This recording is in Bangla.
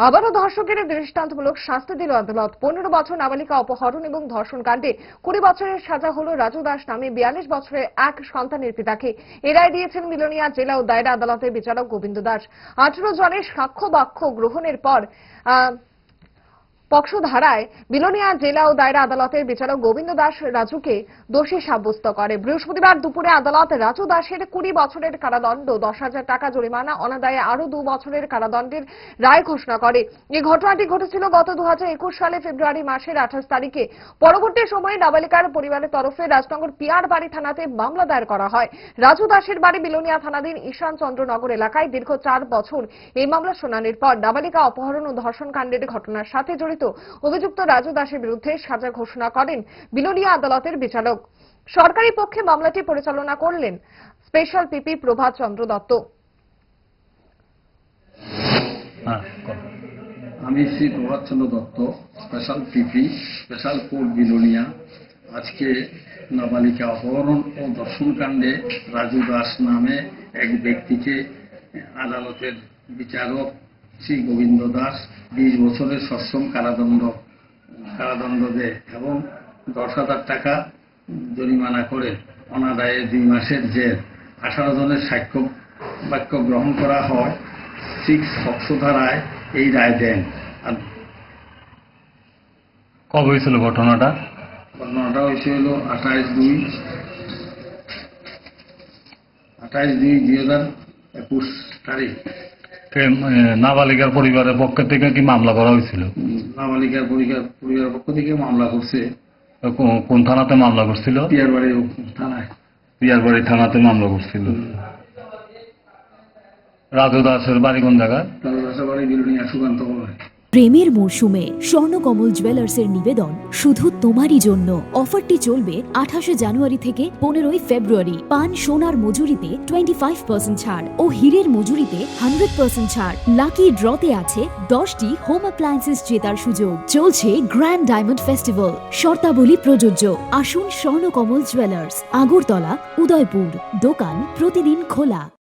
আবারও ধর্ষকের দৃষ্টান্তমূলক শাস্তি দিল আদালত। 15 বছর নাবালিকা অপহরণ এবং ধর্ষণ কাণ্ডে 20 বছরের সাজা হলো রাজু দাস নামে 42 বছরের এক সন্তানের পিতাকে। এ রায় দিয়েছেন বিলোনিয়া জেলা ও দায়রা আদালতের বিচারক গোবিন্দ দাস। 18 জনের সাক্ষ্য বাক্য গ্রহণের পর পক্সো ধারায় বিলোনিয়া জেলা ও দায়রা আদালতের বিচারক গোবিন্দ দাস রাজুকে দোষী সাব্যস্ত করে। বৃহস্পতিবার দুপুরে আদালত রাজু দাসের 20 বছরের কারাদণ্ড, 10,000 টাকা জরিমানা, অনাদায়ে আরো 2 বছরের কারাদণ্ডের রায় ঘোষণা করে। এই ঘটনাটি ঘটেছিল গত 2021 সালে ফেব্রুয়ারি মাসের 28 তারিখে। পরবর্তী সময়ে নাবালিকার পরিবারের তরফে রাজনগর পিয়ার বাড়ি থানাতে মামলা দায়ের করা হয়। রাজু দাসের বাড়ি বিলোনিয়া থানাধীন ঈশান চন্দ্রনগর এলাকায়। দীর্ঘ 4 বছর এই মামলা শুনানির পর নাবালিকা অপহরণ ও ধর্ষণ কাণ্ডের ঘটনার সাথে জড়িত অভিযুক্ত রাজু দাসের বিরুদ্ধে সাজা ঘোষণা করেন বিলোনিয়া আদালতের বিচারক। সরকারি পক্ষে মামলাটি পরিচালনা করলেন স্পেশাল পিপি প্রভাত চন্দ্র দত্ত। আমি Shri Prabhat Chandra Dutta, special PP, special court Belonia. আজকে নাবালিকা অপহরণ ও ধর্ষণ কাণ্ডে রাজু দাস নামে এক ব্যক্তিকে আদালতের বিচারক শ্রী গোবিন্দ দাস 20 বছরের সশ্রম কারাদণ্ড দেয় এবং 10,000 টাকা জরিমানা করে অনাদায়ে 2 মাসের জেল। 18 জনের সাক্ষ্য বাক্য গ্রহণ করা হয়। 6 পক্সো ধারায় এই রায় দেন। আর কবে হয়েছিল ঘটনাটা? ঘটনাটা হয়েছিল 28/2/2021 তারিখ। নাবালিকার পরিবারের পক্ষ থেকে কি মামলা করা হয়েছিল? নাবালিকার পরিবারের পক্ষ থেকে মামলা করছে। কোন থানাতে মামলা করছিল? পিয়ারবাড়ি থানায়। পিয়ারবাড়ি থানাতে মামলা করছিল। রাজু দাসের বাড়ি কোন জায়গায়? রাজু দাসের বাড়ি বিলোনিয়া সুকান্ত কলোনি। প্রেমের মরশুমে স্বর্ণকমল জুয়েলার্সের নিবেদন শুধু তোমারই জন্য। অফারটি চলবে 28 জানুয়ারি থেকে 15 ফেব্রুয়ারি। পান সোনার মজুরিতে 25% ছাড় ও হীরের মজুরিতে 100% ছাড়। লাকি ড্রতে আছে 10টি হোম অ্যাপ্লায়েন্সেস জেতার সুযোগ। চলছে গ্র্যান্ড ডায়মন্ড ফেস্টিভ্যাল। শর্তাবলী প্রযোজ্য। আসুন স্বর্ণকমল জুয়েলার্স, আগরতলা, উদয়পুর। দোকান প্রতিদিন খোলা।